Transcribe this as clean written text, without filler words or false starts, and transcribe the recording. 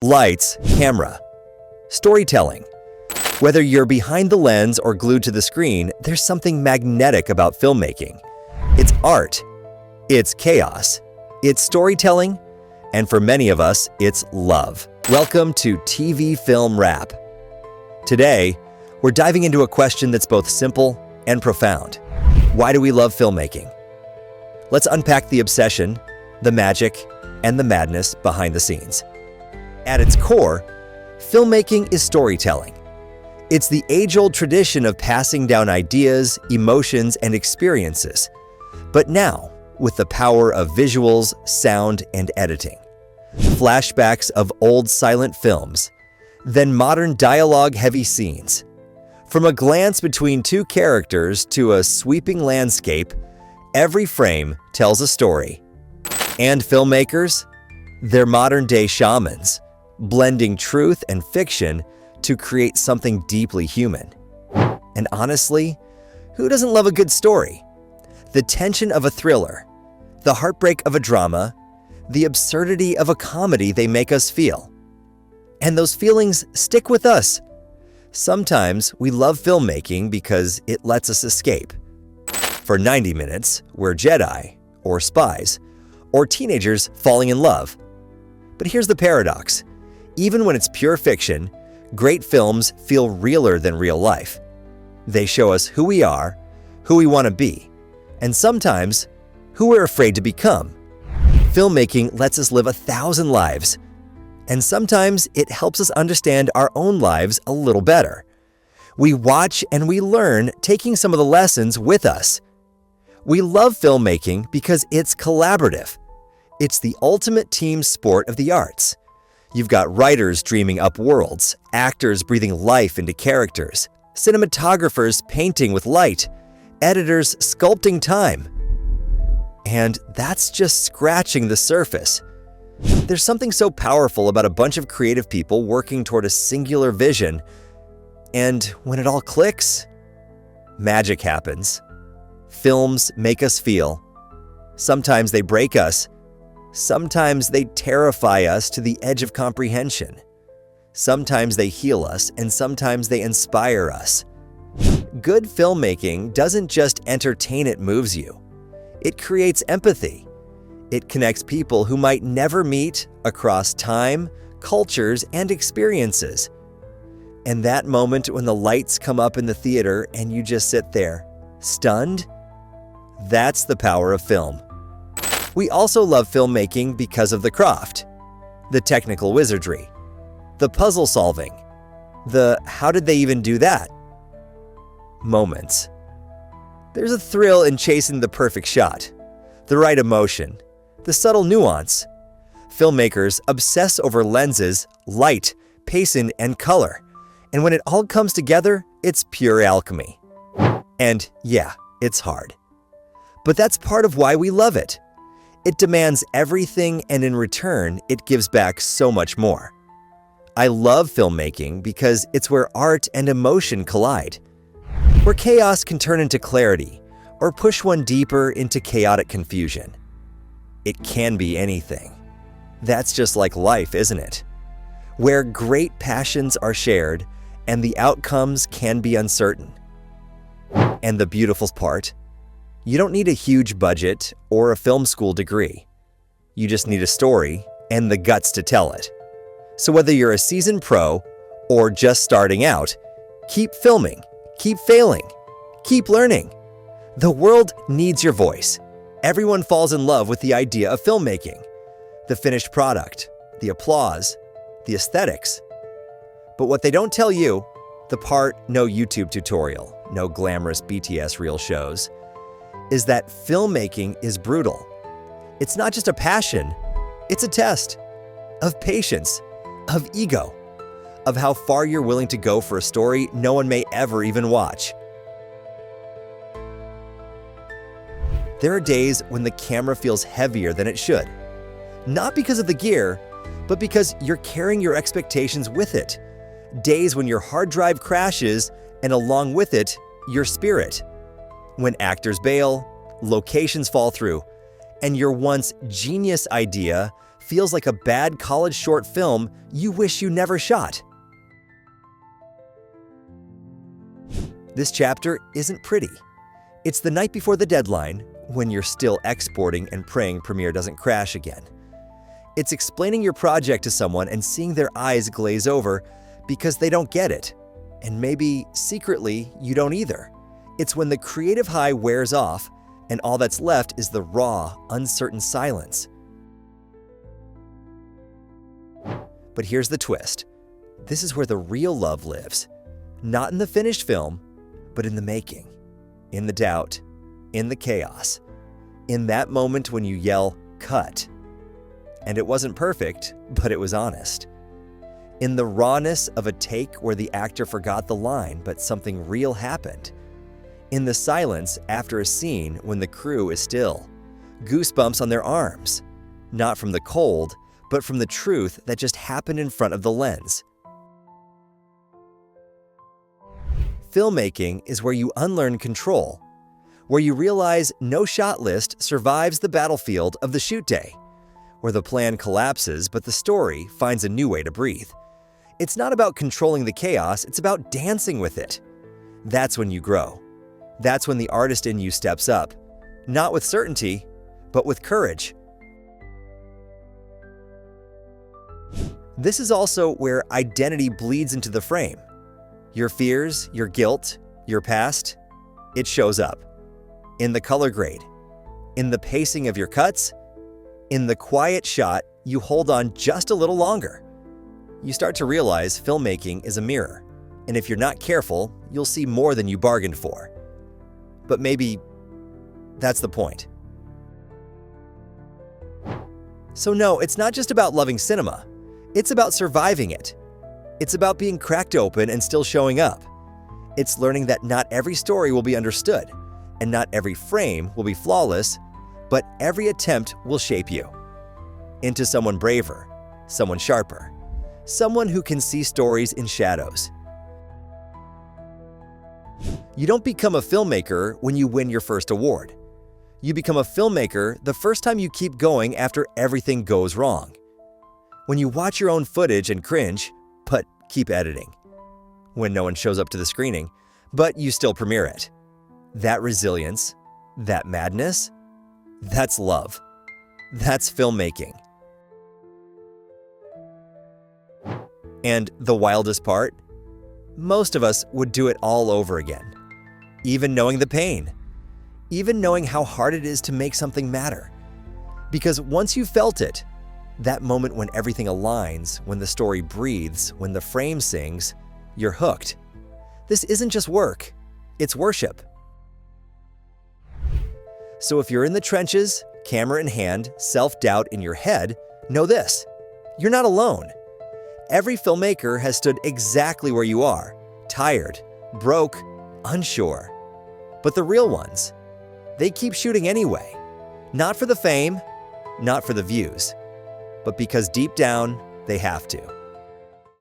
Lights, camera, storytelling. Whether you're behind the lens or glued to the screen, there's something magnetic about filmmaking. It's art, it's chaos, it's storytelling, and for many of us, it's love. Welcome to TV Film Wrap. Today, we're diving into a question that's both simple and profound. Why do we love filmmaking? Let's unpack the obsession, the magic, and the madness behind the scenes. At its core, filmmaking is storytelling. It's the age-old tradition of passing down ideas, emotions, and experiences. But now, with the power of visuals, sound, and editing. Flashbacks of old silent films, then modern dialogue-heavy scenes. From a glance between two characters to a sweeping landscape, every frame tells a story. And filmmakers? They're modern-day shamans, blending truth and fiction to create something deeply human. And honestly, who doesn't love a good story? The tension of a thriller, the heartbreak of a drama, the absurdity of a comedy they make us feel. And those feelings stick with us. Sometimes we love filmmaking because it lets us escape. For 90 minutes, we're Jedi, or spies, or teenagers falling in love. But here's the paradox. Even when it's pure fiction, great films feel realer than real life. They show us who we are, who we want to be, and sometimes who we're afraid to become. Filmmaking lets us live 1,000 lives, and sometimes it helps us understand our own lives a little better. We watch and we learn, taking some of the lessons with us. We love filmmaking because it's collaborative. It's the ultimate team sport of the arts. You've got writers dreaming up worlds, actors breathing life into characters, cinematographers painting with light, editors sculpting time. And that's just scratching the surface. There's something so powerful about a bunch of creative people working toward a singular vision. And when it all clicks, magic happens. Films make us feel. Sometimes they break us. Sometimes they terrify us to the edge of comprehension. Sometimes they heal us, and sometimes they inspire us. Good filmmaking doesn't just entertain, it moves you. It creates empathy. It connects people who might never meet across time, cultures, and experiences. And that moment when the lights come up in the theater and you just sit there, stunned, that's the power of film. We also love filmmaking because of the craft, the technical wizardry, the puzzle solving, the how did they even do that moments. There's a thrill in chasing the perfect shot, the right emotion, the subtle nuance. Filmmakers obsess over lenses, light, pacing, and color, and when it all comes together, it's pure alchemy. And yeah, it's hard. But that's part of why we love it. It demands everything, and in return, it gives back so much more. I love filmmaking because it's where art and emotion collide, where chaos can turn into clarity, or push one deeper into chaotic confusion. It can be anything. That's just like life, isn't it? Where great passions are shared, and the outcomes can be uncertain. And the beautiful part? You don't need a huge budget or a film school degree. You just need a story and the guts to tell it. So whether you're a seasoned pro or just starting out, keep filming, keep failing, keep learning. The world needs your voice. Everyone falls in love with the idea of filmmaking, the finished product, the applause, the aesthetics. But what they don't tell you, the part no YouTube tutorial, no glamorous BTS reel shows, is that filmmaking is brutal. It's not just a passion, it's a test of patience, of ego, of how far you're willing to go for a story no one may ever even watch. There are days when the camera feels heavier than it should. Not because of the gear, but because you're carrying your expectations with it. Days when your hard drive crashes and along with it, your spirit. When actors bail, locations fall through, and your once genius idea feels like a bad college short film you wish you never shot. This chapter isn't pretty. It's the night before the deadline, when you're still exporting and praying Premiere doesn't crash again. It's explaining your project to someone and seeing their eyes glaze over because they don't get it. And maybe, secretly, you don't either. It's when the creative high wears off and all that's left is the raw, uncertain silence. But here's the twist. This is where the real love lives. Not in the finished film, but in the making, in the doubt, in the chaos, in that moment when you yell, "Cut." And it wasn't perfect, but it was honest. In the rawness of a take where the actor forgot the line, but something real happened. In the silence after a scene when the crew is still. Goosebumps on their arms. Not from the cold, but from the truth that just happened in front of the lens. Filmmaking is where you unlearn control, where you realize no shot list survives the battlefield of the shoot day, where the plan collapses but the story finds a new way to breathe. It's not about controlling the chaos, it's about dancing with it. That's when you grow. That's when the artist in you steps up, not with certainty, but with courage. This is also where identity bleeds into the frame. Your fears, your guilt, your past, it shows up. In the color grade, in the pacing of your cuts, in the quiet shot you hold on just a little longer. You start to realize filmmaking is a mirror, and if you're not careful, you'll see more than you bargained for. But maybe that's the point. So no, it's not just about loving cinema. It's about surviving it. It's about being cracked open and still showing up. It's learning that not every story will be understood, and not every frame will be flawless, but every attempt will shape you into someone braver, someone sharper, someone who can see stories in shadows. You don't become a filmmaker when you win your first award. You become a filmmaker the first time you keep going after everything goes wrong. When you watch your own footage and cringe, but keep editing. When no one shows up to the screening, but you still premiere it. That resilience, that madness, that's love. That's filmmaking. And the wildest part? Most of us would do it all over again. Even knowing the pain. Even knowing how hard it is to make something matter. Because once you've felt it, that moment when everything aligns, when the story breathes, when the frame sings, you're hooked. This isn't just work, it's worship. So if you're in the trenches, camera in hand, self-doubt in your head, know this: you're not alone. Every filmmaker has stood exactly where you are, tired, broke, unsure. But the real ones, they keep shooting anyway. Not for the fame, not for the views, but because deep down, they have to.